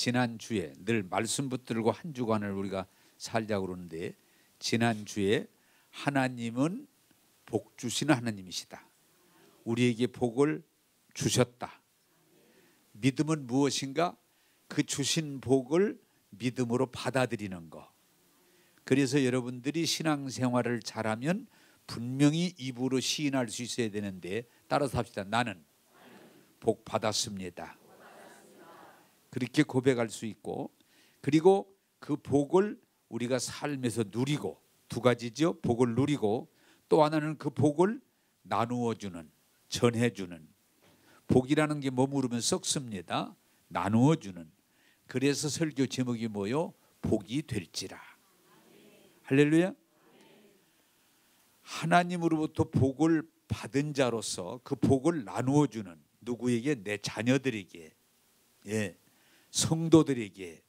지난주에 늘 말씀 붙들고 한 주간을 우리가 살자고 그러는데, 지난주에 하나님은 복 주시는 하나님이시다. 우리에게 복을 주셨다. 믿음은 무엇인가? 그 주신 복을 믿음으로 받아들이는 거. 그래서 여러분들이 신앙생활을 잘하면 분명히 입으로 시인할 수 있어야 되는데, 따라서 합시다. 나는 복 받았습니다. 그렇게 고백할 수 있고, 그리고 그 복을 우리가 삶에서 누리고, 두 가지죠. 복을 누리고, 또 하나는 그 복을 나누어주는, 전해주는. 복이라는 게 머무르면 썩습니다. 나누어주는. 그래서 설교 제목이 뭐요? 복이 될지라. 할렐루야. 하나님으로부터 복을 받은 자로서 그 복을 나누어주는, 누구에게? 내 자녀들에게, 성도들에게,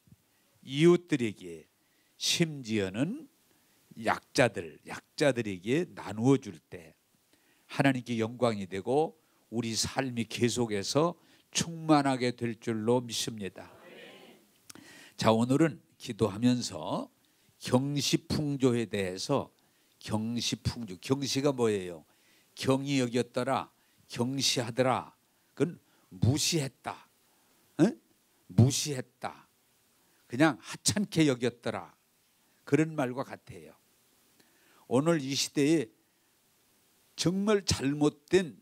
이웃들에게, 심지어는 약자들에게 나누어 줄 때 하나님께 영광이 되고 우리 삶이 계속해서 충만하게 될 줄로 믿습니다. 자, 오늘은 기도하면서 경시풍조에 대해서, 경시풍조, 경시가 뭐예요? 경히 여겼더라, 경시하더라. 그건 무시했다, 무시했다, 그냥 하찮게 여겼더라, 그런 말과 같아요. 오늘 이 시대에 정말 잘못된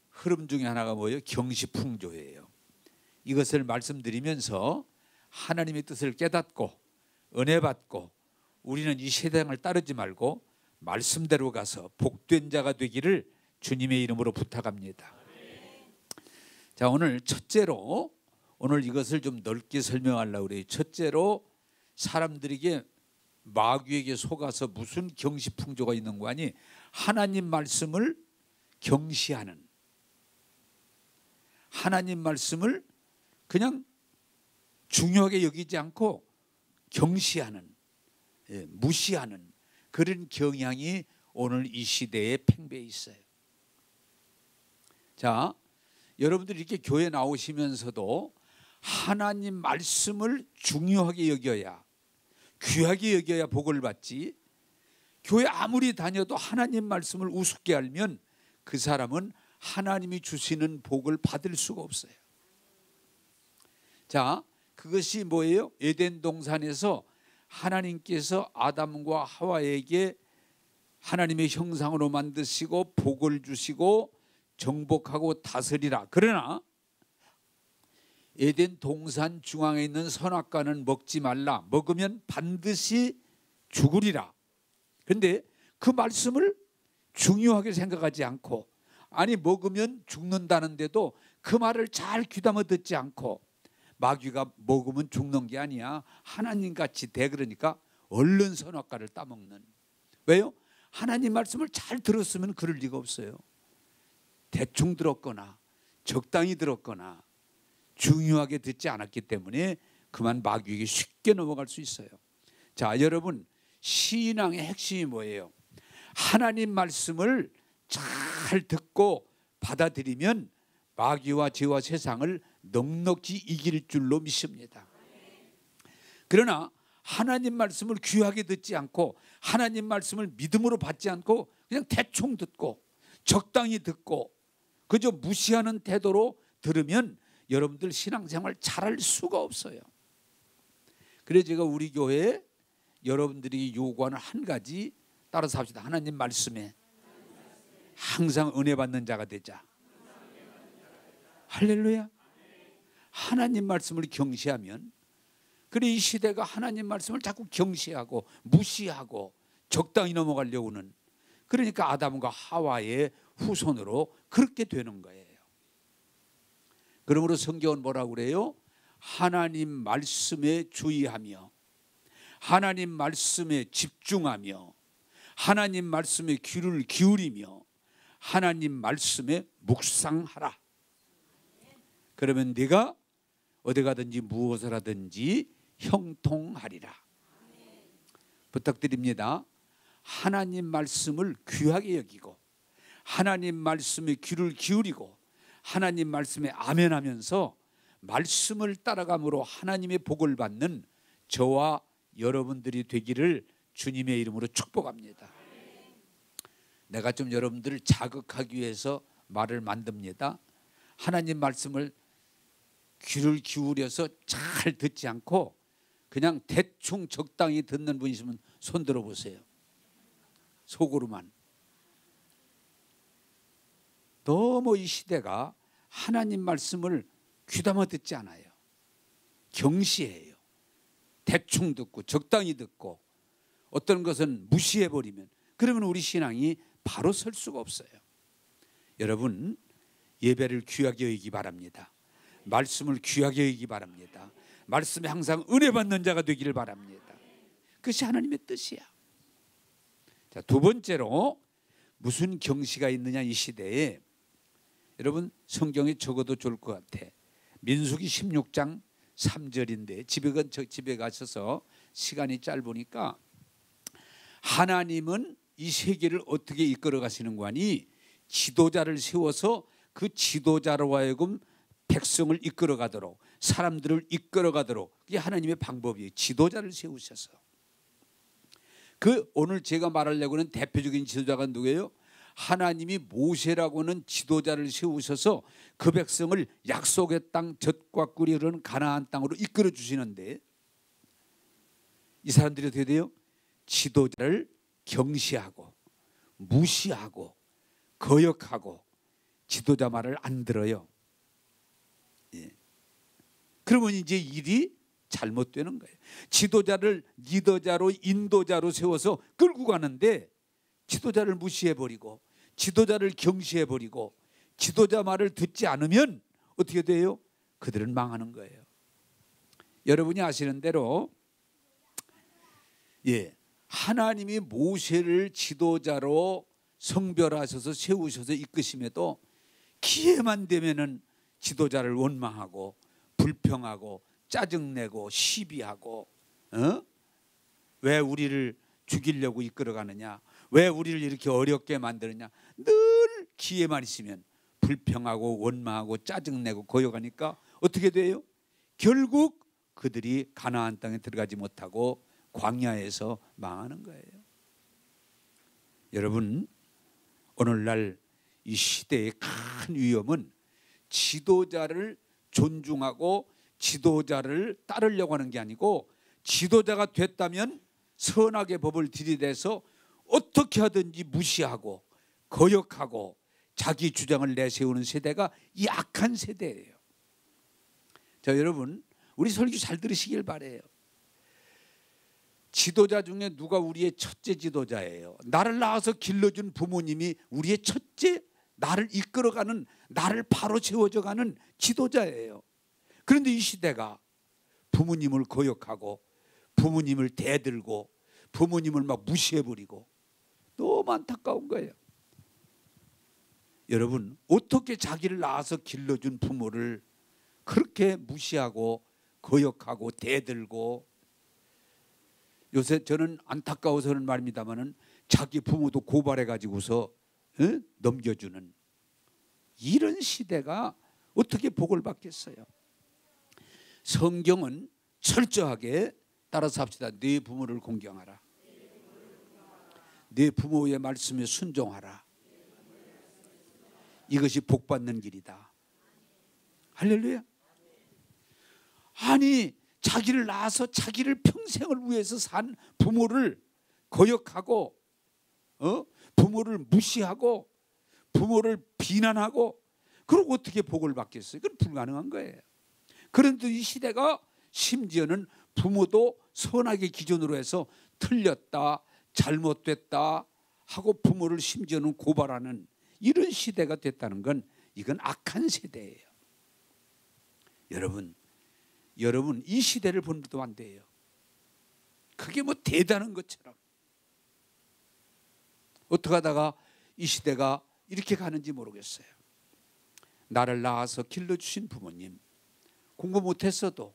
흐름 중에 하나가 뭐예요? 경시풍조예요. 이것을 말씀드리면서 하나님의 뜻을 깨닫고 은혜 받고, 우리는 이 세상을 따르지 말고 말씀대로 가서 복된 자가 되기를 주님의 이름으로 부탁합니다. 자, 오늘 첫째로, 오늘 이것을 좀 넓게 설명하려고 그래요. 첫째로, 사람들에게, 마귀에게 속아서 무슨 경시풍조가 있는 거 아니? 하나님 말씀을 경시하는, 하나님 말씀을 그냥 중요하게 여기지 않고 경시하는, 무시하는 그런 경향이 오늘 이 시대에 팽배해 있어요. 자, 여러분들이 이렇게 교회 나오시면서도 하나님 말씀을 중요하게 여겨야, 귀하게 여겨야 복을 받지, 교회 아무리 다녀도 하나님 말씀을 우습게 알면 그 사람은 하나님이 주시는 복을 받을 수가 없어요. 자, 그것이 뭐예요? 에덴 동산에서 하나님께서 아담과 하와에게 하나님의 형상으로 만드시고 복을 주시고 정복하고 다스리라. 그러나 에덴 동산 중앙에 있는 선악과는 먹지 말라. 먹으면 반드시 죽으리라. 그런데 그 말씀을 중요하게 생각하지 않고, 아니 먹으면 죽는다는데도 그 말을 잘 귀담아 듣지 않고, 마귀가 먹으면 죽는 게 아니야, 하나님같이 돼, 그러니까 얼른 선악과를 따먹는. 왜요? 하나님 말씀을 잘 들었으면 그럴 리가 없어요. 대충 들었거나 적당히 들었거나 중요하게 듣지 않았기 때문에 그만 마귀에게 쉽게 넘어갈 수 있어요. 자, 여러분, 신앙의 핵심이 뭐예요? 하나님 말씀을 잘 듣고 받아들이면 마귀와 죄와 세상을 넉넉히 이길 줄로 믿습니다. 그러나 하나님 말씀을 귀하게 듣지 않고, 하나님 말씀을 믿음으로 받지 않고 그냥 대충 듣고 적당히 듣고 그저 무시하는 태도로 들으면 여러분들 신앙생활 잘할 수가 없어요. 그래서 제가 우리 교회에 여러분들이 요구하는 한 가지, 따라서 합시다. 하나님 말씀에 항상 은혜 받는 자가 되자. 할렐루야. 하나님 말씀을 경시하면, 그래, 이 시대가 하나님 말씀을 자꾸 경시하고 무시하고 적당히 넘어가려고 하는, 그러니까 아담과 하와의 후손으로 그렇게 되는 거예요. 그러므로 성경은 뭐라고 그래요? 하나님 말씀에 주의하며, 하나님 말씀에 집중하며, 하나님 말씀에 귀를 기울이며, 하나님 말씀에 묵상하라. 그러면 네가 어디 가든지 무엇을 하든지 형통하리라. 부탁드립니다. 하나님 말씀을 귀하게 여기고, 하나님 말씀에 귀를 기울이고, 하나님 말씀에 아멘하면서 말씀을 따라감으로 하나님의 복을 받는 저와 여러분들이 되기를 주님의 이름으로 축복합니다. 내가 좀 여러분들을 자극하기 위해서 말을 만듭니다. 하나님 말씀을 귀를 기울여서 잘 듣지 않고 그냥 대충 적당히 듣는 분이 있으면 손 들어보세요. 속으로만. 너무 이 시대가 하나님 말씀을 귀담아 듣지 않아요. 경시해요. 대충 듣고 적당히 듣고 어떤 것은 무시해버리면, 그러면 우리 신앙이 바로 설 수가 없어요. 여러분, 예배를 귀하게 여기기 바랍니다. 말씀을 귀하게 여기기 바랍니다. 말씀에 항상 은혜 받는 자가 되기를 바랍니다. 그것이 하나님의 뜻이야. 자, 두 번째로 무슨 경시가 있느냐 이 시대에. 여러분, 성경에 적어도 좋을 것 같아. 민수기 16장 3절인데 집에 가셔서 시간이 짧으니까, 하나님은 이 세계를 어떻게 이끌어 가시는 거니? 지도자를 세워서 그 지도자로 하여금 백성을 이끌어 가도록, 사람들을 이끌어 가도록, 그게 하나님의 방법이에요. 지도자를 세우셔서. 그 오늘 제가 말하려고 하는 대표적인 지도자가 누구예요? 하나님이 모세라고 하는 지도자를 세우셔서 그 백성을 약속의 땅 젖과 꿀이 흐르는 가나안 땅으로 이끌어 주시는데, 이 사람들이 어떻게 돼요? 지도자를 경시하고 무시하고 거역하고 지도자 말을 안 들어요. 예. 그러면 이제 일이 잘못되는 거예요. 지도자를 리더자로 인도자로 세워서 끌고 가는데 지도자를 무시해버리고 지도자를 경시해버리고 지도자 말을 듣지 않으면 어떻게 돼요? 그들은 망하는 거예요. 여러분이 아시는 대로 하나님이 모세를 지도자로 성별하셔서 세우셔서 이끄심에도 기회만 되면은 지도자를 원망하고 불평하고 짜증내고 시비하고, 왜 우리를 죽이려고 이끌어가느냐, 왜 우리를 이렇게 어렵게 만드느냐, 늘 기회만 있으면 불평하고 원망하고 짜증내고 거역하니까 어떻게 돼요? 결국 그들이 가나안 땅에 들어가지 못하고 광야에서 망하는 거예요. 여러분, 오늘날 이 시대의 큰 위험은 지도자를 존중하고 지도자를 따르려고 하는 게 아니고, 지도자가 됐다면 선악의 법을 들이대서 어떻게 하든지 무시하고 거역하고 자기 주장을 내세우는 세대가 이 악한 세대예요. 자, 여러분, 우리 설교 잘 들으시길 바라요. 지도자 중에 누가 우리의 첫째 지도자예요? 나를 낳아서 길러준 부모님이 우리의 첫째, 나를 이끌어가는, 나를 바로 세워져가는 지도자예요. 그런데 이 시대가 부모님을 거역하고 부모님을 대들고 부모님을 막 무시해버리고 너무 안타까운 거예요. 여러분, 어떻게 자기를 낳아서 길러준 부모를 그렇게 무시하고 거역하고 대들고, 요새 저는 안타까워서는 말입니다만은 자기 부모도 고발해가지고서 넘겨주는 이런 시대가 어떻게 복을 받겠어요? 성경은 철저하게 따라서 합시다. 네 부모를 공경하라. 네 부모의 말씀에 순종하라. 이것이 복받는 길이다. 할렐루야. 아니, 자기를 낳아서 자기를 평생을 위해서 산 부모를 거역하고 부모를 무시하고 부모를 비난하고, 그리고 어떻게 복을 받겠어요? 그건 불가능한 거예요. 그런데 이 시대가 심지어는 부모도 선악의 기준으로 해서 틀렸다, 잘못됐다 하고 부모를 심지어는 고발하는 이런 시대가 됐다는 건, 이건 악한 세대예요. 여러분 이 시대를 보는데도 안 돼요. 그게 뭐 대단한 것처럼. 어떻게 하다가 이 시대가 이렇게 가는지 모르겠어요. 나를 낳아서 길러주신 부모님, 공부 못했어도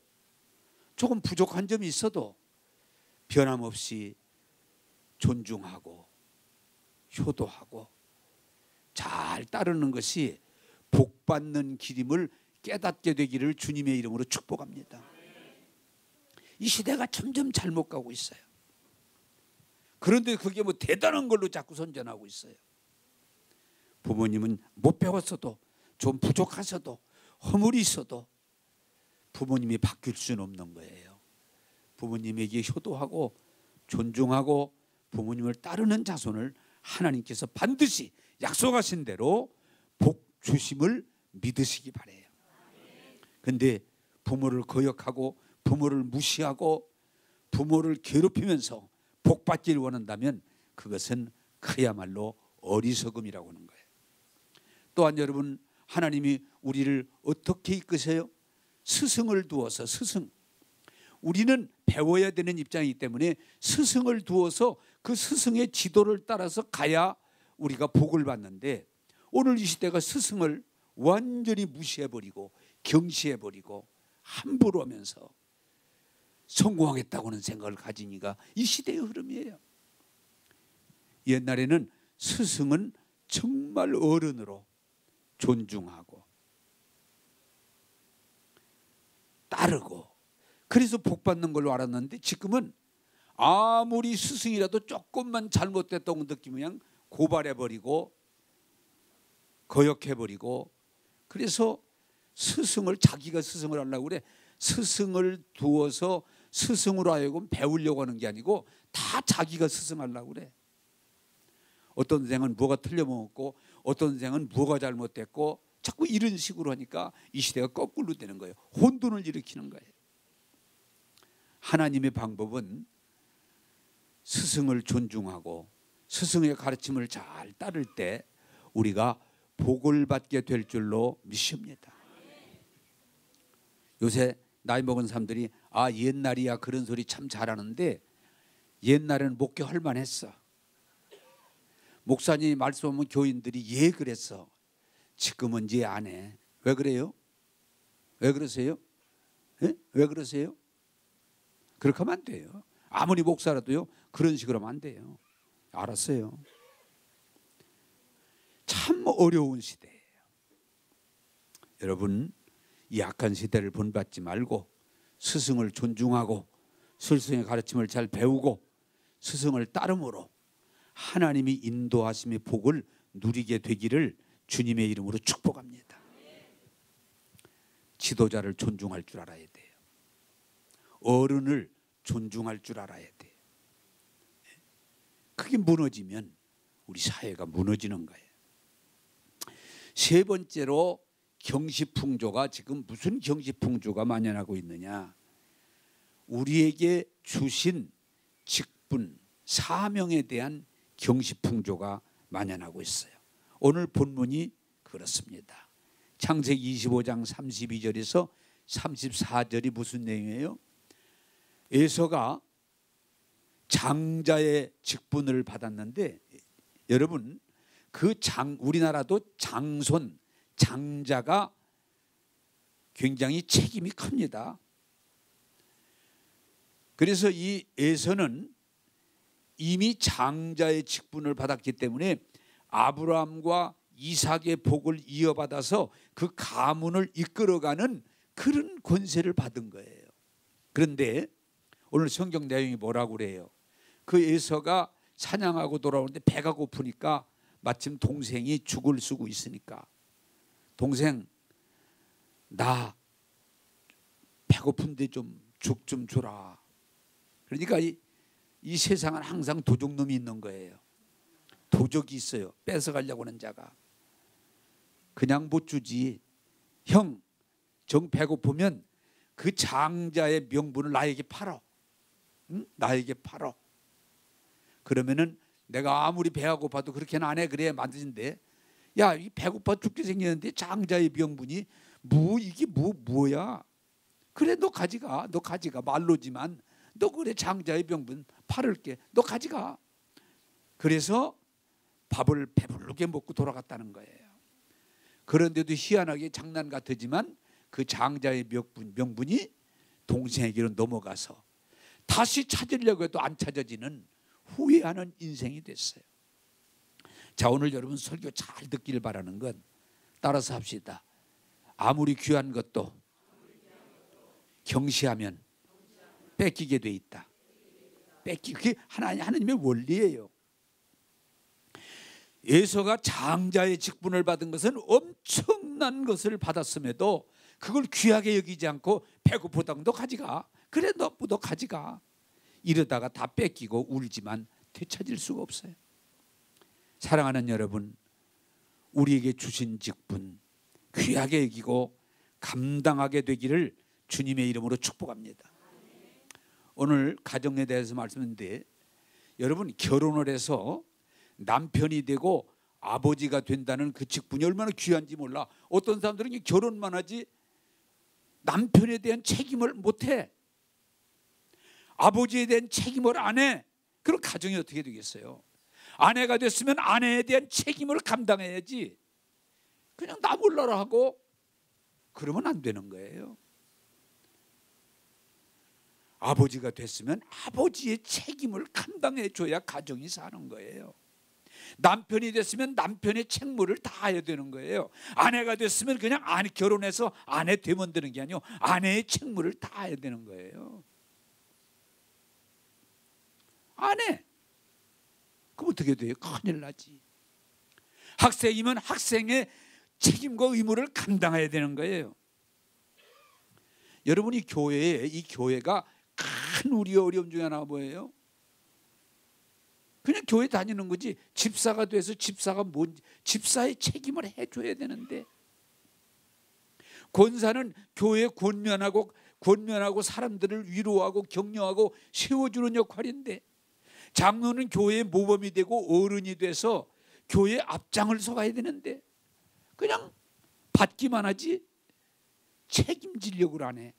조금 부족한 점이 있어도 변함없이 존중하고 효도하고 잘 따르는 것이 복받는 길임을 깨닫게 되기를 주님의 이름으로 축복합니다. 이 시대가 점점 잘못 가고 있어요. 그런데 그게 뭐 대단한 걸로 자꾸 선전하고 있어요. 부모님은 못 배웠어도 좀 부족하셔도 허물이 있어도 부모님이 바뀔 수는 없는 거예요. 부모님에게 효도하고 존중하고 부모님을 따르는 자손을 하나님께서 반드시 약속하신 대로 복 주심을 믿으시기 바라요. 그런데 부모를 거역하고 부모를 무시하고 부모를 괴롭히면서 복 받기를 원한다면 그것은 그야말로 어리석음이라고 하는 거예요. 또한 여러분, 하나님이 우리를 어떻게 이끄세요? 스승을 두어서, 스승. 우리는 배워야 되는 입장이기 때문에 스승을 두어서 그 스승의 지도를 따라서 가야 우리가 복을 받는데, 오늘 이 시대가 스승을 완전히 무시해버리고 경시해버리고 함부로 하면서 성공하겠다고는 생각을 가지니까 이 시대의 흐름이에요. 옛날에는 스승은 정말 어른으로 존중하고 따르고 그래서 복 받는 걸로 알았는데, 지금은 아무리 스승이라도 조금만 잘못됐다고 느끼면 그냥 고발해버리고 거역해버리고, 그래서 스승을, 자기가 스승을 하려고 그래. 스승을 두어서 스승으로 하여금 배우려고 하는 게 아니고 다 자기가 스승하려고 그래. 어떤 선생은 뭐가 틀려먹었고 어떤 선생은 뭐가 잘못됐고 자꾸 이런 식으로 하니까 이 시대가 거꾸로 되는 거예요. 혼돈을 일으키는 거예요. 하나님의 방법은 스승을 존중하고 스승의 가르침을 잘 따를 때 우리가 복을 받게 될 줄로 믿습니다. 요새 나이 먹은 사람들이 옛날이야 그런 소리 참 잘하는데, 옛날에는 목회할 만했어. 목사님이 말씀하면 교인들이 그랬어. 지금은 안 해. 왜 그래요? 왜 그러세요? 왜 그러세요? 그렇게 하면 안 돼요. 아무리 목사라도요 그런 식으로 하면 안 돼요. 알았어요. 참 어려운 시대예요. 여러분, 이 악한 시대를 본받지 말고 스승을 존중하고 스승의 가르침을 잘 배우고 스승을 따름으로 하나님이 인도하심의 복을 누리게 되기를 주님의 이름으로 축복합니다. 지도자를 존중할 줄 알아야 돼요. 어른을 존중할 줄 알아야 돼요. 그게 무너지면 우리 사회가 무너지는 거예요. 세 번째로, 경시풍조가 지금 무슨 경시풍조가 만연하고 있느냐? 우리에게 주신 직분, 사명에 대한 경시풍조가 만연하고 있어요. 오늘 본문이 그렇습니다. 창세기 25장 32절에서 34절이 무슨 내용이에요? 에서가 장자의 직분을 받았는데, 여러분, 우리나라도 장손, 장자가 굉장히 책임이 큽니다. 그래서 이 에서는 이미 장자의 직분을 받았기 때문에 아브라함과 이삭의 복을 이어받아서 그 가문을 이끌어가는 그런 권세를 받은 거예요. 그런데 오늘 성경 내용이 뭐라고 그래요? 그 에서가 사냥하고 돌아오는데 배가 고프니까, 마침 동생이 죽을 쓰고 있으니까, 동생 나 배고픈데 좀 죽 좀 주라. 그러니까 이 세상은 항상 도적놈이 있는 거예요. 도적이 있어요. 뺏어가려고 하는 자가. 그냥 못 주지. 형, 정 배고프면 그 장자의 명분을 나에게 팔어. 응? 나에게 팔어. 그러면은 내가 아무리 배가 고파도 그렇게는 안 해. 그래야 만드신데, 야, 이 배고파 죽게 생겼는데 장자의 명분이 이게 뭐야? 그래, 너 가져가. 너 가져가. 말로지만 너 그래, 장자의 명분 팔을게. 너 가져가. 그래서 밥을 배부르게 먹고 돌아갔다는 거예요. 그런데도 희한하게 장난 같으지만 그 장자의 명분이 동생에게로 넘어가서 다시 찾으려고 해도 안 찾아지는 후회하는 인생이 됐어요. 자, 오늘 여러분 설교 잘 듣길 바라는 건, 따라서 합시다. 아무리 귀한 것도 경시하면 뺏기게 돼 있다. 그게 하나님의 원리예요. 에서가 장자의 직분을 받은 것은 엄청난 것을 받았음에도 그걸 귀하게 여기지 않고 배고프다 너 가져가. 그래 너 가져가. 이러다가 다 뺏기고 울지만 되찾을 수가 없어요. 사랑하는 여러분, 우리에게 주신 직분 귀하게 여기고 감당하게 되기를 주님의 이름으로 축복합니다. 오늘 가정에 대해서 말씀했는데 여러분 결혼을 해서 남편이 되고 아버지가 된다는 그 직분이 얼마나 귀한지 몰라. 어떤 사람들은 결혼만 하지 남편에 대한 책임을 못해. 아버지에 대한 책임을 안 해. 그럼 가정이 어떻게 되겠어요? 아내가 됐으면 아내에 대한 책임을 감당해야지. 그냥 나 몰라라 하고 그러면 안 되는 거예요. 아버지가 됐으면 아버지의 책임을 감당해 줘야 가정이 사는 거예요. 남편이 됐으면 남편의 책무를 다해야 되는 거예요. 아내가 됐으면 그냥 결혼해서 아내 되면 되는 게 아니고 아내의 책무를 다해야 되는 거예요. 아내 그럼 어떻게 돼요? 큰일 나지. 학생이면 학생의 책임과 의무를 감당해야 되는 거예요. 여러분이 이 교회가 큰 우리의 어려움 중에 하나가 뭐예요? 그냥 교회 다니는 거지. 집사가 돼서 집사의 책임을 해줘야 되는데, 권사는 교회에 권면하고 사람들을 위로하고 격려하고 세워주는 역할인데, 장로는 교회의 모범이 되고 어른이 돼서 교회 앞장을 서가야 되는데 그냥 받기만 하지 책임지려고 안 해.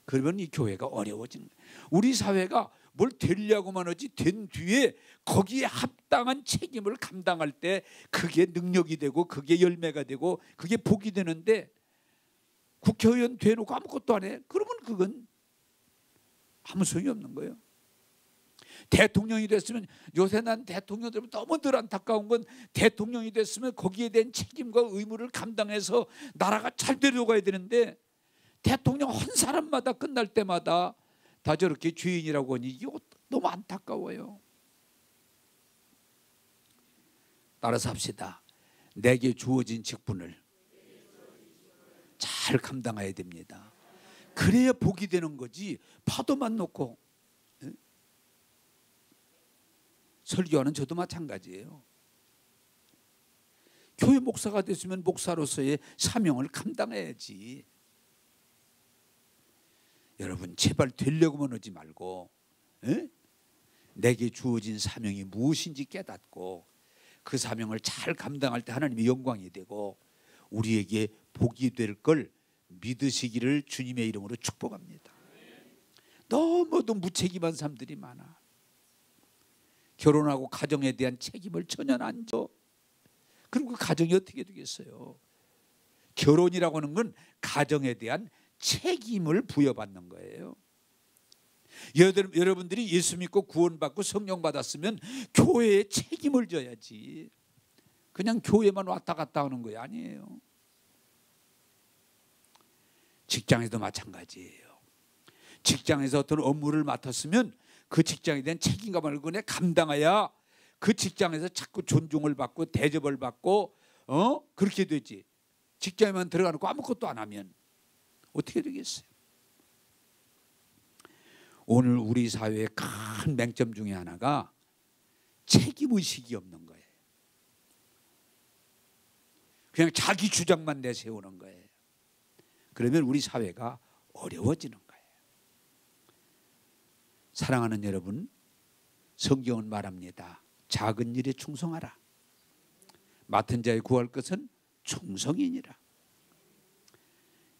그러면 이 교회가 어려워지는 거예요. 우리 사회가 뭘 되려고만 하지 된 뒤에 거기에 합당한 책임을 감당할 때 그게 능력이 되고 그게 열매가 되고 그게 복이 되는데, 국회의원 되놓고 아무것도 안 해. 그러면 그건 아무 소용이 없는 거예요. 대통령이 됐으면, 요새 난 대통령들 너무 늘 안타까운 건 대통령이 됐으면 거기에 대한 책임과 의무를 감당해서 나라가 잘 되려고 해야 되는데, 대통령 한 사람마다 끝날 때마다 다 저렇게 죄인이라고 하니 이게 너무 안타까워요. 따라서 합시다. 내게 주어진 직분을 잘 감당해야 됩니다. 그래야 복이 되는 거지. 파도만 놓고. 설교하는 저도 마찬가지예요. 교회 목사가 됐으면 목사로서의 사명을 감당해야지. 여러분 제발 되려고만 하지 말고 내게 주어진 사명이 무엇인지 깨닫고 그 사명을 잘 감당할 때 하나님의 영광이 되고 우리에게 복이 될 걸 믿으시기를 주님의 이름으로 축복합니다. 너무도 무책임한 사람들이 많아. 결혼하고 가정에 대한 책임을 전혀 안 져. 그럼 그 가정이 어떻게 되겠어요? 결혼이라고 하는 건 가정에 대한 책임을 부여받는 거예요. 여러분들이 예수 믿고 구원받고 성령 받았으면 교회에 책임을 져야지. 그냥 교회만 왔다 갔다 하는 거 아니에요. 직장에도 마찬가지예요. 직장에서 어떤 업무를 맡았으면 그 직장에 대한 책임감을 그내 감당해야 그 직장에서 자꾸 존중을 받고 대접을 받고 그렇게 되지. 직장에만 들어가 놓고 아무것도 안 하면 어떻게 되겠어요? 오늘 우리 사회의 큰 맹점 중에 하나가 책임의식이 없는 거예요. 그냥 자기 주장만 내세우는 거예요. 그러면 우리 사회가 어려워지는 거예요. 사랑하는 여러분, 성경은 말합니다. 작은 일에 충성하라. 맡은 자의 구할 것은 충성이니라.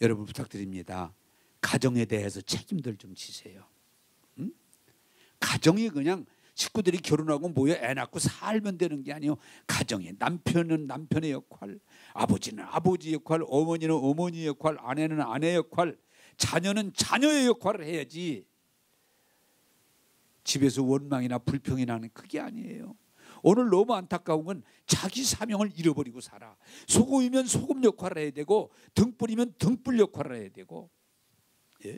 여러분 부탁드립니다. 가정에 대해서 책임들 좀 지세요. 응? 가정이 그냥 식구들이 결혼하고 모여 애 낳고 살면 되는 게 아니에요. 가정에 남편은 남편의 역할, 아버지는 아버지 역할, 어머니는 어머니 역할, 아내는 아내 역할, 자녀는 자녀의 역할을 해야지. 집에서 원망이나 불평이 나는 그게 아니에요. 오늘 너무 안타까운 건 자기 사명을 잃어버리고 살아. 소금이면 소금 역할을 해야 되고, 등불이면 등불 역할을 해야 되고, 예?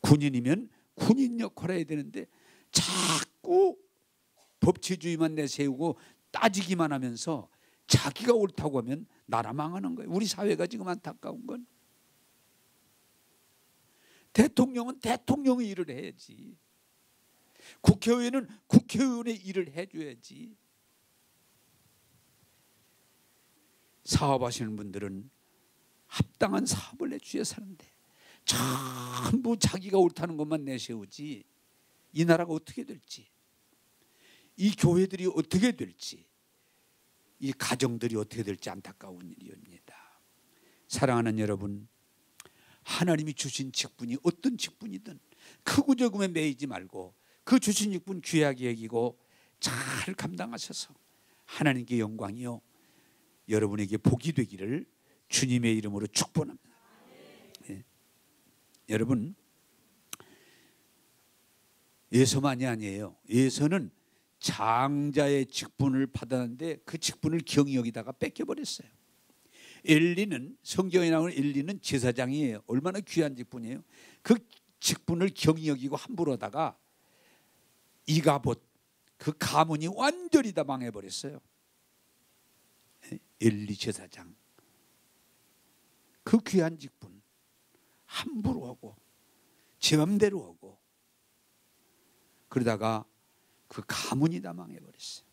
군인이면 군인 역할을 해야 되는데 자꾸 법치주의만 내세우고 따지기만 하면서 자기가 옳다고 하면 나라 망하는 거예요. 우리 사회가 지금 안타까운 건 대통령은 대통령의 일을 해야지, 국회의원은 국회의원의 일을 해줘야지. 사업하시는 분들은 합당한 사업을 해주셔야 사는데 전부 자기가 옳다는 것만 내세우지, 이 나라가 어떻게 될지, 이 교회들이 어떻게 될지, 이 가정들이 어떻게 될지 안타까운 일입니다. 사랑하는 여러분, 하나님이 주신 직분이 어떤 직분이든 크고 적음에 매이지 말고 그 주신 직분 귀하게 여기고 잘 감당하셔서 하나님께 영광이요 여러분에게 복이 되기를 주님의 이름으로 축복합니다. 예. 여러분, 예서만이 아니에요. 예서는 장자의 직분을 받았는데 그 직분을 경히 여기다가 뺏겨버렸어요. 엘리는, 성경에 나오는 엘리는 제사장이에요. 얼마나 귀한 직분이에요. 그 직분을 경히 여기고 함부로 하다가 이가봇, 그 가문이 완전히 다 망해버렸어요. 엘리 제사장, 그 귀한 직분 함부로 하고 제 맘대로 하고 그러다가 그 가문이 다 망해버렸어요.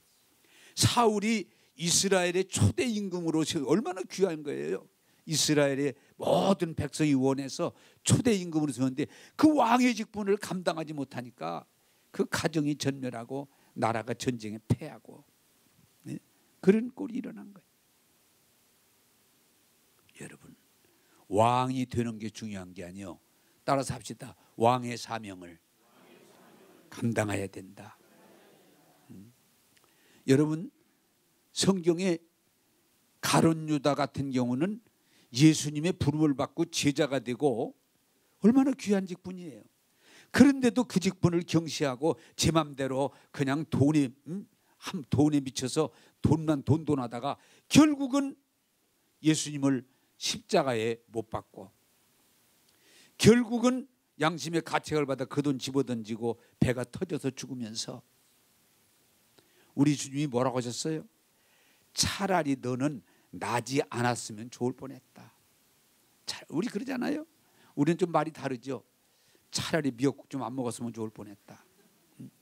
사울이 이스라엘의 초대 임금으로 얼마나 귀한 거예요. 이스라엘의 모든 백성이 원해서 초대 임금으로 세웠는데 그 왕의 직분을 감당하지 못하니까 그 가정이 전멸하고 나라가 전쟁에 패하고, 네? 그런 꼴이 일어난 거예요. 여러분, 왕이 되는 게 중요한 게 아니에요. 따라서 합시다. 왕의 사명을 감당해야 된다. 여러분, 성경에 가룟 유다 같은 경우는 예수님의 부름을 받고 제자가 되고 얼마나 귀한 직분이에요. 그런데도 그 직분을 경시하고 제 맘대로 그냥 돈에 미쳐서 돈돈 하다가 결국은 예수님을 십자가에 못 박고 결국은 양심의 가책을 받아 그 돈 집어던지고 배가 터져서 죽으면서 우리 주님이 뭐라고 하셨어요? 차라리 너는 나지 않았으면 좋을 뻔했다. 우리 그러잖아요. 우리는 좀 말이 다르죠. 차라리 미역국 좀 안 먹었으면 좋을 뻔했다.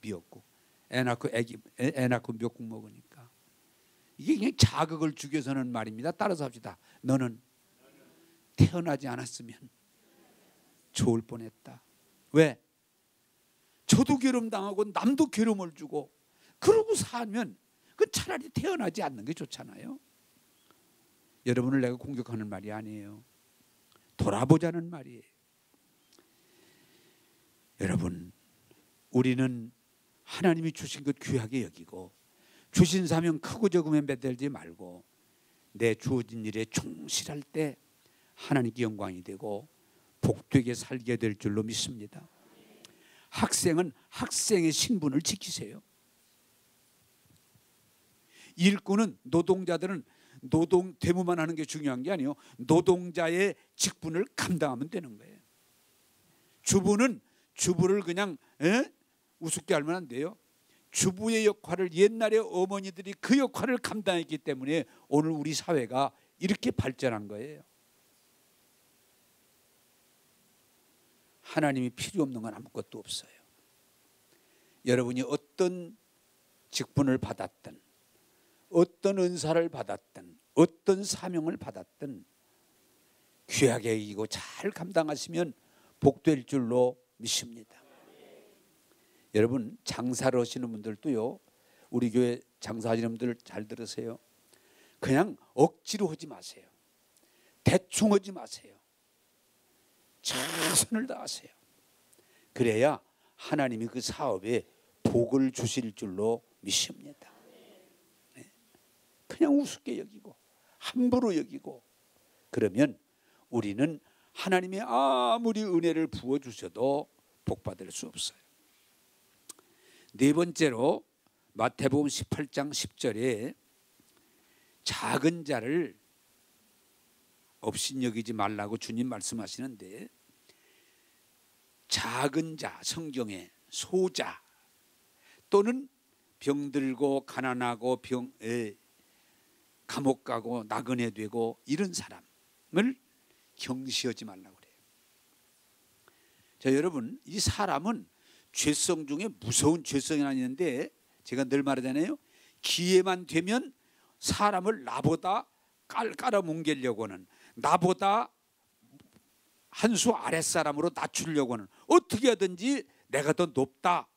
미역국. 애 낳고 미역국 먹으니까. 이게 그냥 자극을 주기 위해서는 말입니다. 따라서 합시다. 너는 태어나지 않았으면 좋을 뻔했다. 왜? 저도 괴로움 당하고 남도 괴로움을 주고 그러고 살면 그 차라리 태어나지 않는 게 좋잖아요. 여러분을 내가 공격하는 말이 아니에요. 돌아보자는 말이에요. 여러분, 우리는 하나님이 주신 것 귀하게 여기고 주신 사명 크고 적음에 매달리지 말고 내 주어진 일에 충실할 때 하나님께 영광이 되고 복되게 살게 될 줄로 믿습니다. 학생은 학생의 신분을 지키세요. 일꾼은, 노동자들은 노동 대무만 하는 게 중요한 게 아니에요. 노동자의 직분을 감당하면 되는 거예요. 주부는 주부를 그냥 우습게 알면 안 돼요. 주부의 역할을 옛날에 어머니들이 그 역할을 감당했기 때문에 오늘 우리 사회가 이렇게 발전한 거예요. 하나님이 필요 없는 건 아무것도 없어요. 여러분이 어떤 직분을 받았든 어떤 은사를 받았든 어떤 사명을 받았든 귀하게 여기고 잘 감당하시면 복될 줄로 믿습니다. 여러분, 장사를 하시는 분들도요, 우리 교회 장사하시는 분들 잘 들으세요. 그냥 억지로 하지 마세요. 대충 하지 마세요. 최선을 다하세요. 그래야 하나님이 그 사업에 복을 주실 줄로 믿습니다. 그냥 우습게 여기고 함부로 여기고 그러면 우리는 하나님이 아무리 은혜를 부어주셔도 복받을 수 없어요. 네 번째로 마태복음 18장 10절에 작은 자를 업신여기지 말라고 주님 말씀하시는데, 작은 자, 성경에 소자 또는 병들고 가난하고 감옥 가고 나그네 되고 이런 사람을 경시하지 말라고 그래요. 자, 여러분, 이 사람은 죄성 중에 무서운 죄성이 아니는데, 제가 늘 말하잖아요. 기회만 되면 사람을 나보다 깔아뭉개려고 하는, 나보다 한 수 아랫사람으로 낮추려고 하는, 어떻게 하든지 내가 더 높다,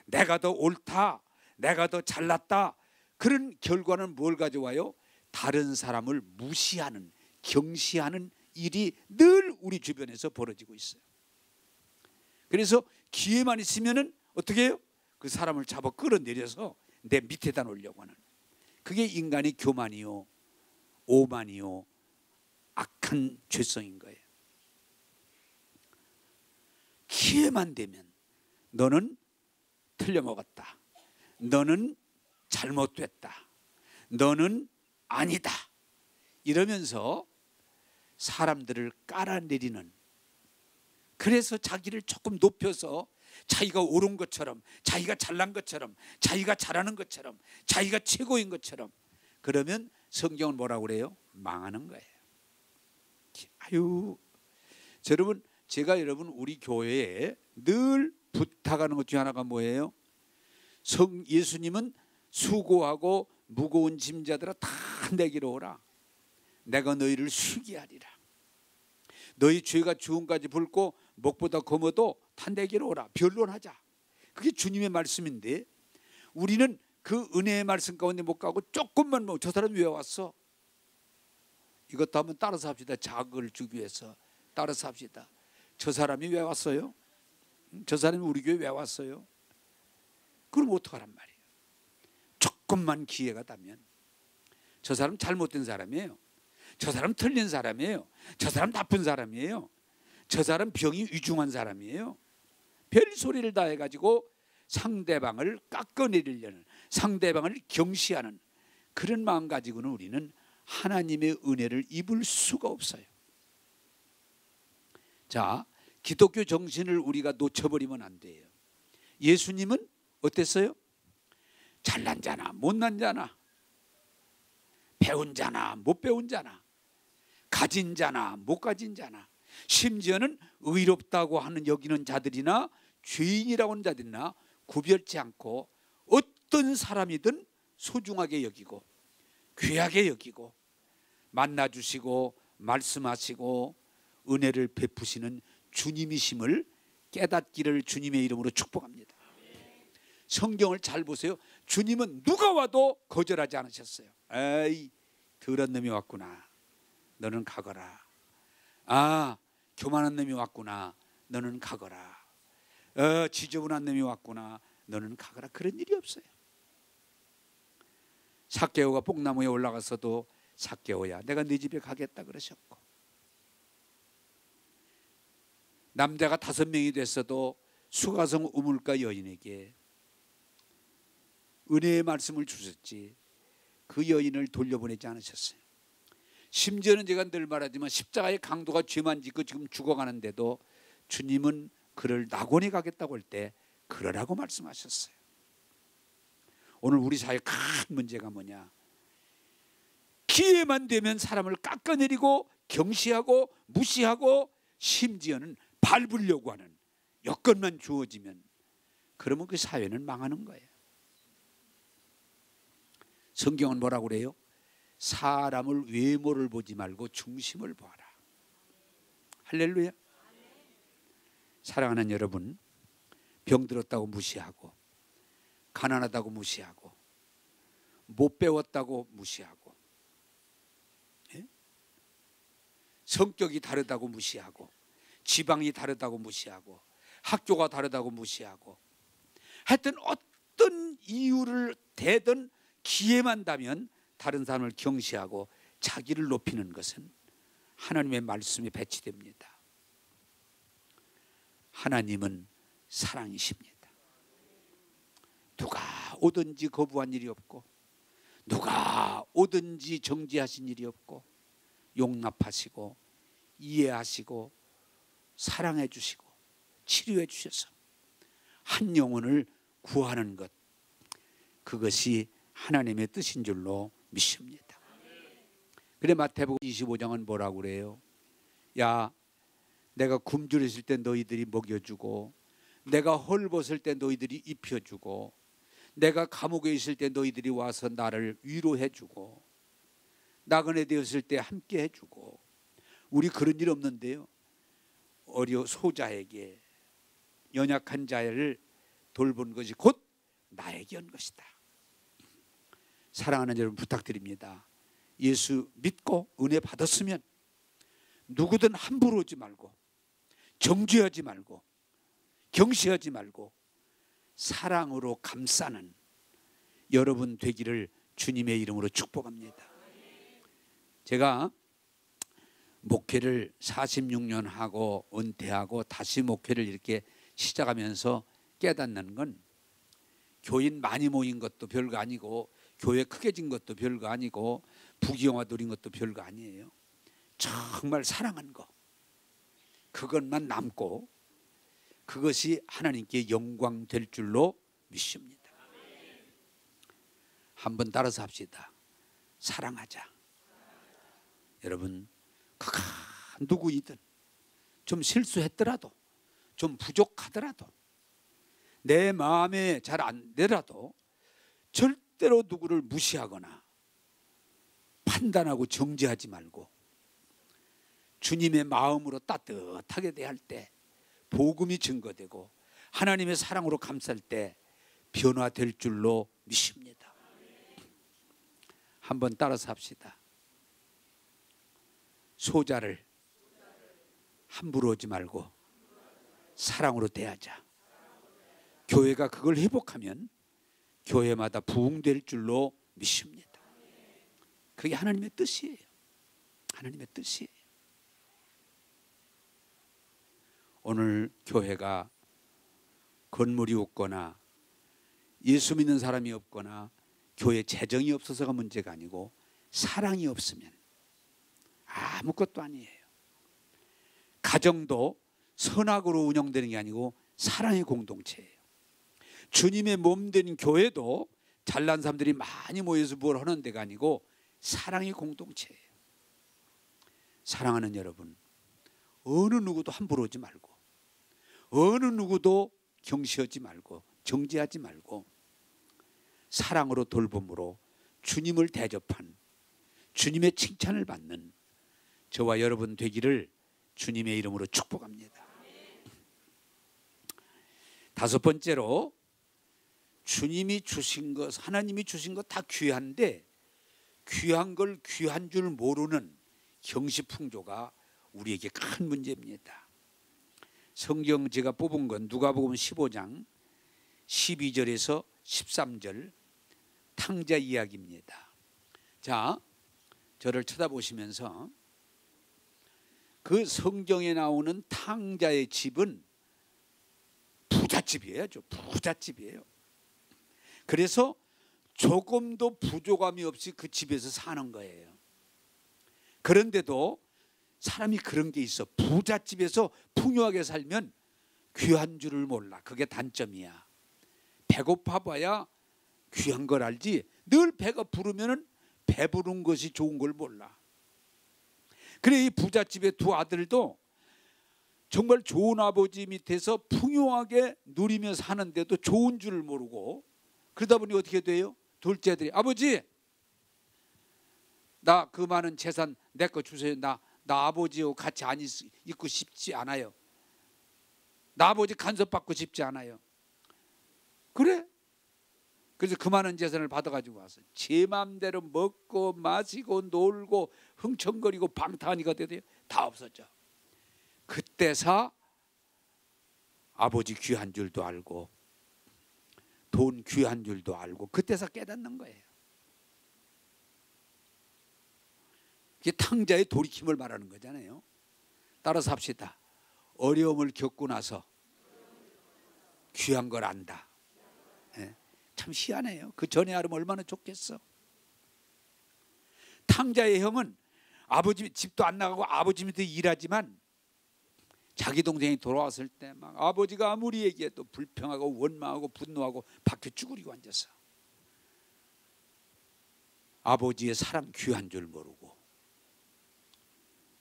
내가 더 옳다, 내가 더 잘났다, 그런 결과는 뭘 가져와요? 다른 사람을 무시하는, 경시하는 일이 늘 우리 주변에서 벌어지고 있어요. 그래서 기회만 있으면은 어떻게 해요? 그 사람을 잡아 끌어내려서 내 밑에다 놓으려고 하는, 그게 인간의 교만이요, 오만이요, 악한 죄성인 거예요. 기회만 되면 너는 틀려먹었다, 너는 잘못됐다, 너는 아니다, 이러면서 사람들을 깔아내리는, 그래서 자기를 조금 높여서 자기가 옳은 것처럼, 자기가 잘난 것처럼, 자기가 잘하는 것처럼, 자기가 최고인 것처럼, 그러면 성경은 뭐라고 그래요? 망하는 거예요. 아유, 여러분, 제가 여러분 우리 교회에 늘 부탁하는 것 중에 하나가 뭐예요? 예수님은 수고하고 무거운 짐자들아 다 내게로 오라, 내가 너희를 쉬게 하리라. 너희 죄가 주음까지 붉고 목보다 검어도 다 내게로 오라. 변론하자. 그게 주님의 말씀인데, 우리는 그 은혜의 말씀 가운데 못 가고 조금만 저 사람 왜 왔어? 이것도 한번 따라서 합시다. 자극을 주기 위해서 따라서 합시다. 저 사람이 왜 왔어요? 저 사람이 우리 교회 왜 왔어요? 그럼 어떡하란 말이에요? 조금만 기회가 닿으면 저 사람 잘못된 사람이에요, 저 사람 틀린 사람이에요, 저 사람 나쁜 사람이에요, 저 사람 병이 위중한 사람이에요. 별 소리를 다 해가지고 상대방을 깎아내리려는, 상대방을 경시하는 그런 마음 가지고는 우리는 하나님의 은혜를 입을 수가 없어요. 자, 기독교 정신을 우리가 놓쳐버리면 안 돼요. 예수님은 어땠어요? 잘난 자나 못난 자나, 배운 자나 못 배운 자나, 가진 자나 못 가진 자나, 심지어는 의롭다고 하는 여기는 자들이나 죄인이라고 하는 자들이나 구별치 않고 어떤 사람이든 소중하게 여기고 귀하게 여기고 만나주시고 말씀하시고 은혜를 베푸시는 주님이심을 깨닫기를 주님의 이름으로 축복합니다. 성경을 잘 보세요. 주님은 누가 와도 거절하지 않으셨어요. 에이, 더러운 놈이 왔구나, 너는 가거라. 아, 교만한 놈이 왔구나, 너는 가거라. 지저분한 놈이 왔구나, 너는 가거라. 그런 일이 없어요. 삭개오가 뽕나무에 올라가서도 삭개오야, 내가 네 집에 가겠다 그러셨고, 남자가 5명이 됐어도 수가성 우물가 여인에게 은혜의 말씀을 주셨지 그 여인을 돌려보내지 않으셨어요. 심지어는 제가 늘 말하지만 십자가의 강도가 죄만 짓고 지금 죽어가는데도 주님은 그를 낙원에 가겠다고 할 때 그러라고 말씀하셨어요. 오늘 우리 사회의 큰 문제가 뭐냐? 기회만 되면 사람을 깎아내리고 경시하고 무시하고 심지어는 밟으려고 하는, 여건만 주어지면, 그러면 그 사회는 망하는 거예요. 성경은 뭐라고 그래요? 사람을 외모를 보지 말고 중심을 보아라. 할렐루야. 사랑하는 여러분, 병들었다고 무시하고, 가난하다고 무시하고, 못 배웠다고 무시하고, 성격이 다르다고 무시하고, 지방이 다르다고 무시하고, 학교가 다르다고 무시하고, 하여튼 어떤 이유를 대든 기회만 닿으면 다른 사람을 경시하고 자기를 높이는 것은 하나님의 말씀에 배치됩니다. 하나님은 사랑이십니다. 누가 오든지 거부한 일이 없고, 누가 오든지 정죄하신 일이 없고, 용납하시고 이해하시고 사랑해 주시고 치료해 주셔서 한 영혼을 구하는 것, 그것이 하나님의 뜻인 줄로 믿습니다. 그래 마태복음 25장은 뭐라고 그래요? 야, 내가 굶주렸을 때 너희들이 먹여주고, 내가 헐벗을 때 너희들이 입혀주고, 내가 감옥에 있을 때 너희들이 와서 나를 위로해주고, 나그네 되었을 때 함께 해주고. 우리 그런 일 없는데요. 소자에게, 연약한 자를 돌본 것이 곧 나에게 온 것이다. 사랑하는 여러분, 부탁드립니다. 예수 믿고 은혜 받았으면 누구든 함부로 오지 말고, 정죄하지 말고, 경시하지 말고 사랑으로 감싸는 여러분 되기를 주님의 이름으로 축복합니다. 제가 목회를 46년 하고 은퇴하고 다시 목회를 이렇게 시작하면서 깨닫는 건, 교인 많이 모인 것도 별거 아니고, 교회 크게 진 것도 별거 아니고, 부귀영화 누린 것도 별거 아니에요. 정말 사랑한 거, 그것만 남고 그것이 하나님께 영광 될 줄로 믿습니다. 한번 따라서 합시다. 사랑하자. 여러분, 그가 누구이든 좀 실수했더라도, 좀 부족하더라도, 내 마음에 잘 안 되더라도 절대로 누구를 무시하거나 판단하고 정죄하지 말고, 주님의 마음으로 따뜻하게 대할 때 복음이 증거되고 하나님의 사랑으로 감쌀 때 변화될 줄로 믿습니다. 한번 따라서 합시다. 소자를 함부로 오지 말고 사랑으로 대하자. 교회가 그걸 회복하면 교회마다 부흥될 줄로 믿습니다. 그게 하나님의 뜻이에요. 하나님의 뜻이에요. 오늘 교회가 건물이 없거나 예수 믿는 사람이 없거나 교회 재정이 없어서가 문제가 아니고, 사랑이 없으면 아무것도 아니에요. 가정도 선악으로 운영되는 게 아니고 사랑의 공동체예요. 주님의 몸 된 교회도 잘난 사람들이 많이 모여서 뭘 하는 데가 아니고 사랑의 공동체예요. 사랑하는 여러분, 어느 누구도 함부로 오지 말고, 어느 누구도 경시하지 말고, 정죄하지 말고, 사랑으로 돌봄으로 주님을 대접한, 주님의 칭찬을 받는 저와 여러분 되기를 주님의 이름으로 축복합니다. 다섯 번째로, 주님이 주신 것, 하나님이 주신 것 다 귀한데 귀한 걸 귀한 줄 모르는 경시풍조가 우리에게 큰 문제입니다. 성경 제가 뽑은 건 누가복음 15장 12절에서 13절 탕자 이야기입니다. 자, 저를 쳐다보시면서, 그 성경에 나오는 탕자의 집은 부잣집이에요. 부잣집이에요. 그래서 조금도 부족함이 없이 그 집에서 사는 거예요. 그런데도 사람이 그런 게 있어. 부잣집에서 풍요하게 살면 귀한 줄을 몰라. 그게 단점이야. 배고파 봐야 귀한 걸 알지, 늘 배가 부르면 배부른 것이 좋은 걸 몰라. 그래, 이 부잣집의 두 아들도 정말 좋은 아버지 밑에서 풍요하게 누리며 사는데도 좋은 줄을 모르고, 그러다 보니 어떻게 돼요? 둘째 아들이, 아버지, 나 그 많은 재산 내 거 주세요. 나 아버지하고 같이 안 있고 싶지 않아요. 나 아버지 간섭받고 싶지 않아요. 그래? 그래서 그 많은 재산을 받아가지고 와서 제 마음대로 먹고 마시고 놀고 흥청거리고 방탕하니까 돼요. 다 없었죠. 그때서 아버지 귀한 줄도 알고 돈 귀한 줄도 알고 그때서 깨닫는 거예요. 이게 탕자의 돌이킴을 말하는 거잖아요. 따라서 합시다. 어려움을 겪고 나서 귀한 걸 안다. 참 희한해요. 그 전에 알으면 얼마나 좋겠어. 탕자의 형은 아버지 집도 안 나가고 아버지 밑에 일하지만 자기 동생이 돌아왔을 때 막 아버지가 아무리 얘기해도 불평하고 원망하고 분노하고 밖에 쭈그리고 앉았어. 아버지의 사람 귀한 줄 모르고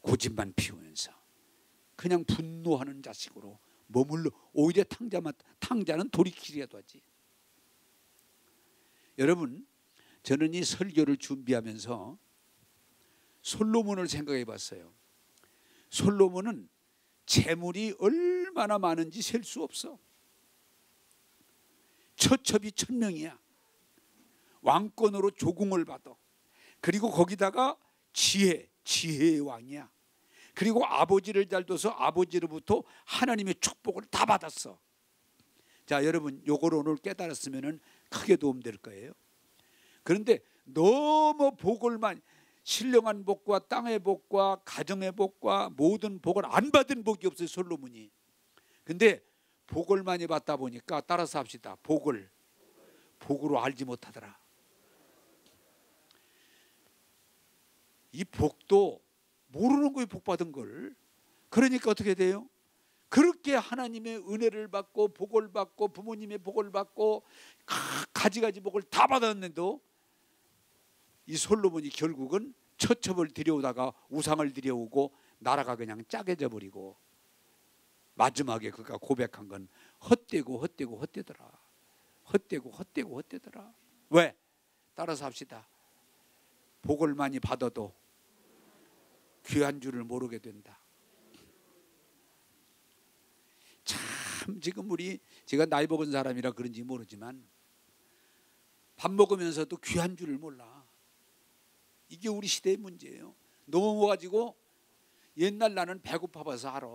고집만 피우면서 그냥 분노하는 자식으로 머물러 오히려 탕자는 돌이키려도 하지. 여러분, 저는 이 설교를 준비하면서 솔로몬을 생각해 봤어요. 솔로몬은 재물이 얼마나 많은지 셀 수 없어. 처첩이 1000명이야. 왕권으로 조공을 받아. 그리고 거기다가 지혜의 왕이야. 그리고 아버지를 잘 둬서 아버지로부터 하나님의 축복을 다 받았어. 자, 여러분, 요걸 오늘 깨달았으면 크게 도움될 거예요. 그런데 너무 복을만, 신령한 복과 땅의 복과 가정의 복과 모든 복을 안 받은 복이 없어요, 솔로몬이. 근데 복을 많이 받다 보니까, 따라서 합시다. 복으로 알지 못하더라. 이 복도 모르는 거에 복 받은 걸. 그러니까 어떻게 돼요? 그렇게 하나님의 은혜를 받고 복을 받고 부모님의 복을 받고 가지가지 복을 다 받았는데도 이 솔로몬이 결국은 처첩을 들여오다가 우상을 들여오고 나라가 그냥 짜게져 버리고 마지막에 그가 고백한 건 헛되더라. 헛되더라. 왜? 따라서 합시다. 복을 많이 받아도 귀한 줄을 모르게 된다. 참 지금 제가 나이 먹은 사람이라 그런지 모르지만 밥 먹으면서도 귀한 줄을 몰라. 이게 우리 시대의 문제예요. 넘어가지고 옛날 나는 배고파봐서 알아.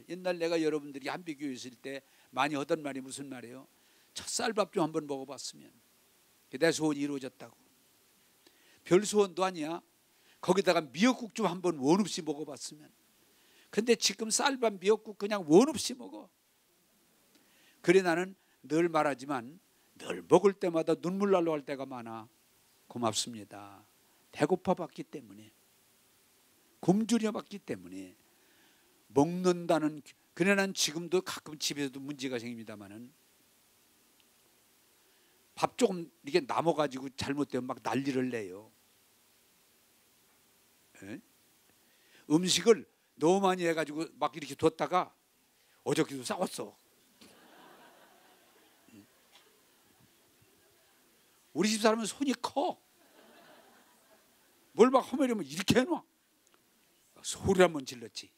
옛날 내가 여러분들이 한비교회 있을 때 많이 하던 말이 무슨 말이에요? 찹쌀밥 좀 한번 먹어봤으면 내 소원이 이루어졌다고. 별 소원도 아니야. 거기다가 미역국 좀 한번 원 없이 먹어봤으면. 근데 지금 쌀밥 미역국 그냥 원 없이 먹어. 그래 나는 늘 말하지만 늘 먹을 때마다 눈물 날로 할 때가 많아. 고맙습니다. 배고파 봤기 때문에, 굶주려 봤기 때문에 먹는다는. 그래 난 지금도 가끔 집에서도 문제가 생깁니다만은 밥 조금 이게 남아가지고 잘못되면 막 난리를 내요. 에? 음식을 너무 많이 해가지고 막 이렇게 뒀다가 어저께도 싸웠어. 우리 집 사람은 손이 커. 뭘 막 허물으면 이렇게 해놔. 소리 한번 질렀지.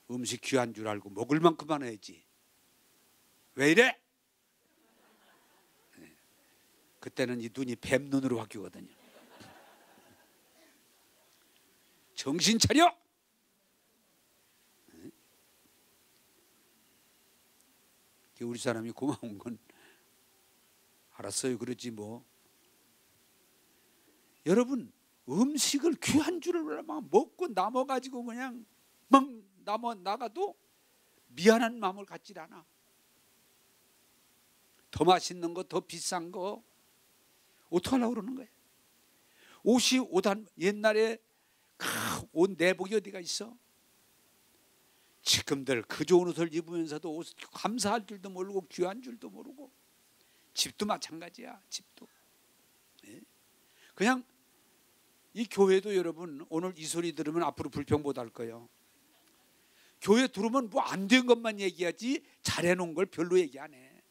음식 귀한 줄 알고 먹을 만큼만 해야지. 왜 이래? 그때는 이 눈이 뱀 눈으로 바뀌거든요. 정신 차려! 우리 사람이 고마운 건 알았어요. 그러지 뭐. 여러분, 음식을 귀한 줄을 막 먹고 남아가지고 그냥 막 나가도 미안한 마음을 갖질 않아. 더 맛있는 거, 더 비싼 거 어떡하려고 그러는 거예요? 옷이 옛날에 옷 내복이 어디가 있어? 지금들 그 좋은 옷을 입으면서도 옷 감사할 줄도 모르고 귀한 줄도 모르고. 집도 마찬가지야. 집도. 그냥 이 교회도 여러분 오늘 이 소리 들으면 앞으로 불평 못 할 거예요. 교회 들어오면 뭐 안 된 것만 얘기하지 잘해놓은 걸 별로 얘기 안 해.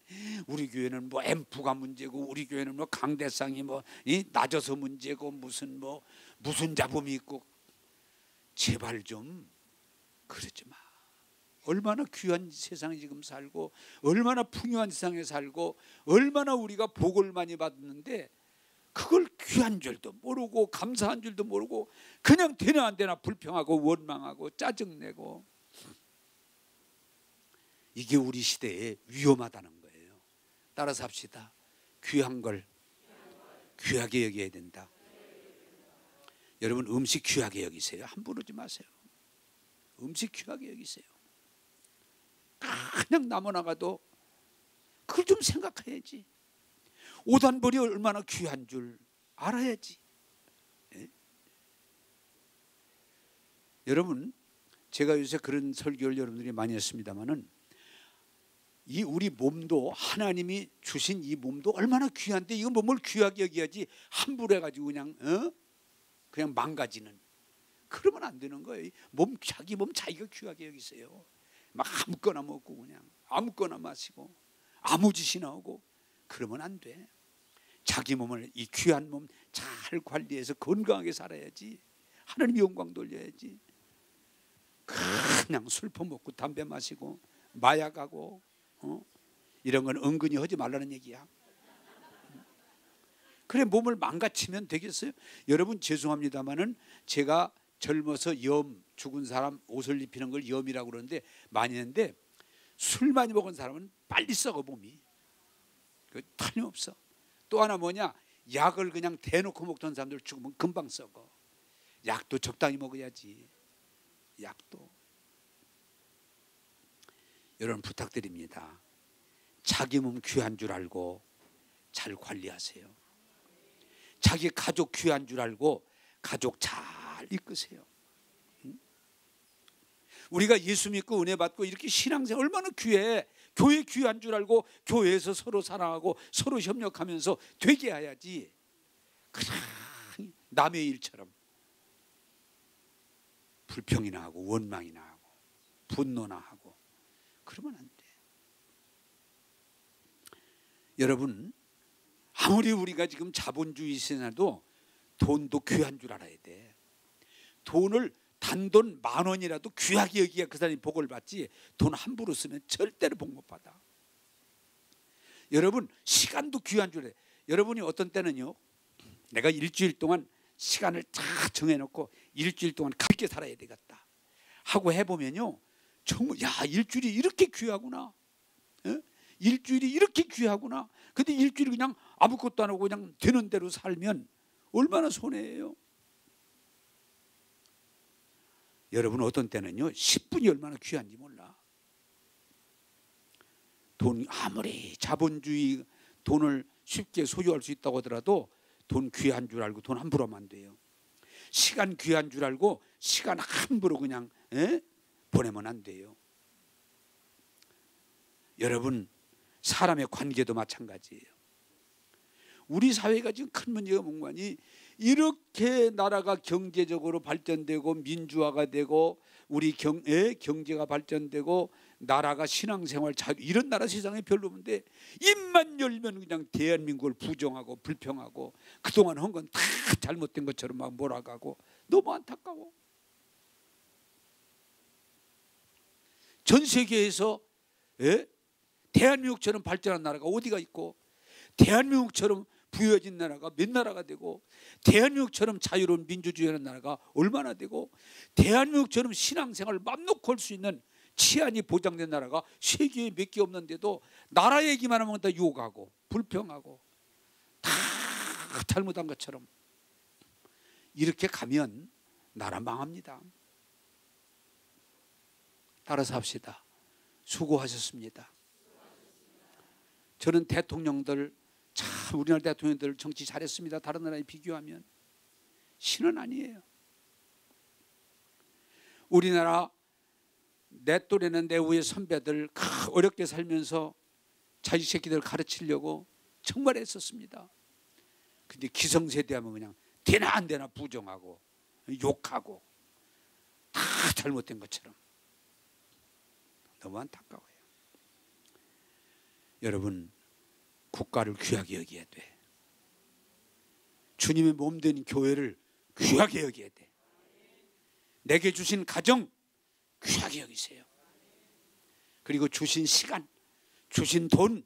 우리 교회는 뭐 앰프가 문제고 우리 교회는 뭐 강대상이 뭐 낮아서 문제고 무슨 잡음이 있고. 제발 좀 그러지 마. 얼마나 귀한 세상에 지금 살고 얼마나 풍요한 세상에 살고 얼마나 우리가 복을 많이 받는데 그걸 귀한 줄도 모르고 감사한 줄도 모르고 그냥 되나 안 되나 불평하고 원망하고 짜증내고. 이게 우리 시대에 위험하다는 거예요. 따라서 합시다. 귀한 걸 귀하게 여겨야 된다. 여러분 음식 귀하게 여기세요. 함부로 하지 마세요. 음식 귀하게 여기세요. 그냥 남아나가도 그걸 좀 생각해야지. 오단벌이 얼마나 귀한 줄 알아야지. 예? 여러분, 제가 요새 그런 설교를 여러분들이 많이 했습니다마는 이 우리 몸도 하나님이 주신 이 몸도 얼마나 귀한데 이거 몸을 귀하게 여겨야지 함부로 해가지고 그냥 망가지는, 그러면 안 되는 거예요. 자기 몸 자기가 귀하게 여기세요. 막 아무거나 먹고 그냥 아무거나 마시고 아무 짓이나 하고 그러면 안 돼. 자기 몸을, 이 귀한 몸 잘 관리해서 건강하게 살아야지. 하나님 영광 돌려야지. 그냥 술 퍼먹고 담배 마시고 마약하고 이런 건 은근히 하지 말라는 얘기야. 그래 몸을 망가치면 되겠어요? 여러분 죄송합니다마는 제가 젊어서 죽은 사람 옷을 입히는 걸 염이라고 그러는데 많이 했는데, 술 많이 먹은 사람은 빨리 썩어 몸이. 틀림없어. 또 하나 뭐냐, 약을 그냥 대놓고 먹던 사람들 죽으면 금방 썩어. 약도 적당히 먹어야지. 약도. 여러분 부탁드립니다. 자기 몸 귀한 줄 알고 잘 관리하세요. 자기 가족 귀한 줄 알고 가족 잘 이끄세요. 우리가 예수 믿고 은혜 받고 이렇게 신앙생활 얼마나 귀해. 교회 귀한 줄 알고 교회에서 서로 사랑하고 서로 협력하면서 되게 해야지. 그냥 남의 일처럼 불평이나 하고 원망이나 하고 분노나 하고 그러면 안 돼. 여러분, 아무리 우리가 지금 자본주의 시대라도 돈도 귀한 줄 알아야 돼. 돈을 단돈 10,000원이라도 귀하게 여기야 그 사람이 복을 받지, 돈 함부로 쓰면 절대로 복 못 받아. 여러분 시간도 귀한 줄 알아요. 여러분이 어떤 때는요, 내가 일주일 동안 시간을 다 정해놓고 일주일 동안 가볍게 살아야 되겠다 하고 해보면요, 정말 야 일주일이 이렇게 귀하구나. 일주일이 이렇게 귀하구나. 근데 일주일이 그냥 아무것도 안 하고 그냥 되는 대로 살면 얼마나 손해예요. 여러분 어떤 때는요 10분이 얼마나 귀한지 몰라. 돈 아무리 자본주의 돈을 쉽게 소유할 수 있다고 하더라도 돈 귀한 줄 알고 돈 함부로 하면 안 돼요. 시간 귀한 줄 알고 시간 함부로 그냥 보내면 안 돼요. 여러분 사람의 관계도 마찬가지예요. 우리 사회가 지금 큰 문제가 뭔가니, 이렇게 나라가 경제적으로 발전되고 민주화가 되고 우리 경제가 발전되고 나라가 신앙생활 자유, 이런 나라 세상에 별로 없는데 입만 열면 그냥 대한민국을 부정하고 불평하고 그동안 한 건 다 잘못된 것처럼 막 몰아가고 너무 안타까워. 전 세계에서 대한민국처럼 발전한 나라가 어디가 있고, 대한민국처럼 부여진 나라가 몇 나라가 되고, 대한민국처럼 자유로운 민주주의하는 나라가 얼마나 되고, 대한민국처럼 신앙생활을 맘 놓고 할 수 있는 치안이 보장된 나라가 세계에 몇 개 없는데도 나라 얘기만 하면 다 욕하고 불평하고 다 잘못한 것처럼 이렇게 가면 나라 망합니다. 따라서 합시다. 수고하셨습니다. 저는 대통령들 참 우리나라 대통령들 정치 잘했습니다. 다른 나라에 비교하면 신은 아니에요. 우리나라 내 또래는 내 위의 선배들 어렵게 살면서 자식 새끼들 가르치려고 정말 애썼습니다. 근데 기성세대 하면 그냥 되나 안 되나 부정하고 욕하고 다 잘못된 것처럼. 너무 안타까워요. 여러분 국가를 귀하게 여겨야 돼. 주님의 몸된 교회를 귀하게 여겨야 돼. 내게 주신 가정 귀하게 여기세요. 그리고 주신 시간, 주신 돈,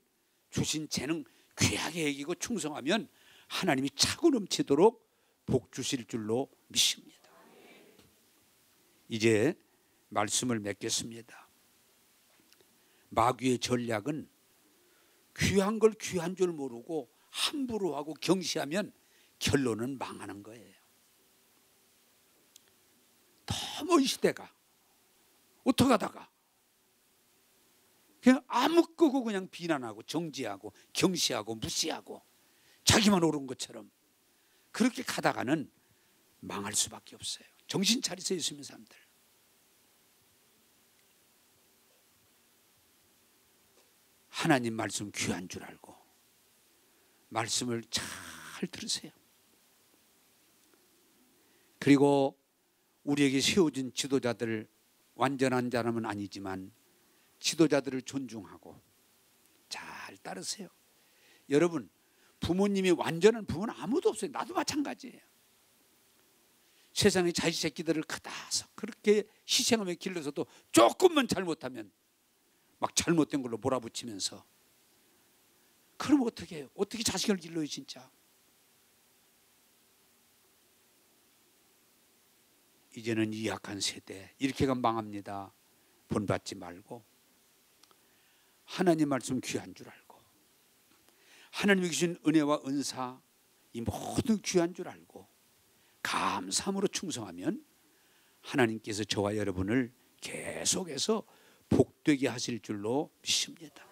주신 재능 귀하게 여기고 충성하면 하나님이 차고 넘치도록 복 주실 줄로 믿습니다. 이제 말씀을 맺겠습니다. 마귀의 전략은 귀한 걸 귀한 줄 모르고 함부로 하고 경시하면 결론은 망하는 거예요. 너무 이 시대가 어떡하다가 그냥 아무 끄고 그냥 비난하고 정지하고 경시하고 무시하고 자기만 옳은 것처럼 그렇게 가다가는 망할 수밖에 없어요. 정신 차리세요, 예수 믿는 사람들. 하나님 말씀 귀한 줄 알고 말씀을 잘 들으세요. 그리고 우리에게 세워진 지도자들, 완전한 자라면 아니지만 지도자들을 존중하고 잘 따르세요. 여러분, 부모님이 완전한 부모는 아무도 없어요. 나도 마찬가지예요. 세상에 자식 새끼들을 크다서 그렇게 희생하며 길러서도 조금만 잘못하면 막 잘못된 걸로 몰아붙이면서, 그럼 어떻게 해요? 어떻게 자식을 길러요 진짜? 이제는 이 약한 세대 이렇게 가면 망합니다. 본받지 말고 하나님 말씀 귀한 줄 알고 하나님이 주신 은혜와 은사 이 모든 귀한 줄 알고 감사함으로 충성하면 하나님께서 저와 여러분을 계속해서 복되게 하실 줄로 믿습니다.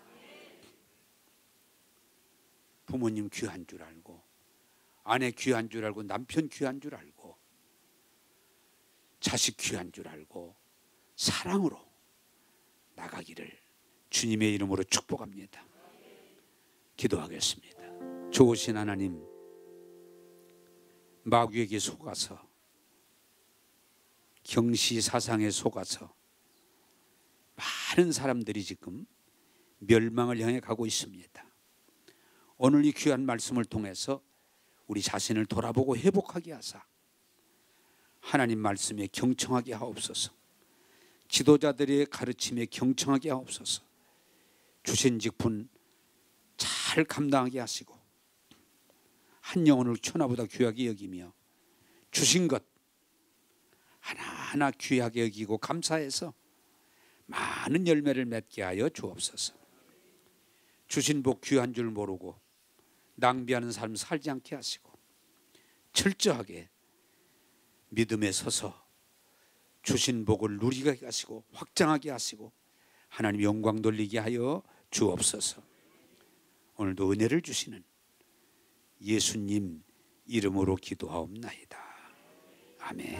부모님 귀한 줄 알고 아내 귀한 줄 알고 남편 귀한 줄 알고 자식 귀한 줄 알고 사랑으로 나가기를 주님의 이름으로 축복합니다. 기도하겠습니다. 좋으신 하나님, 마귀에게 속아서 경시사상에 속아서 많은 사람들이 지금 멸망을 향해 가고 있습니다. 오늘 이 귀한 말씀을 통해서 우리 자신을 돌아보고 회복하게 하사 하나님 말씀에 경청하게 하옵소서. 지도자들의 가르침에 경청하게 하옵소서. 주신 직분 잘 감당하게 하시고 한 영혼을 천하보다 귀하게 여기며 주신 것 하나하나 귀하게 여기고 감사해서 많은 열매를 맺게 하여 주옵소서. 주신 복 귀한 줄 모르고 낭비하는 삶 살지 않게 하시고 철저하게 믿음에 서서 주신 복을 누리게 하시고 확장하게 하시고 하나님 영광 돌리게 하여 주옵소서. 오늘도 은혜를 주시는 예수님 이름으로 기도하옵나이다. 아멘.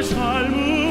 삶을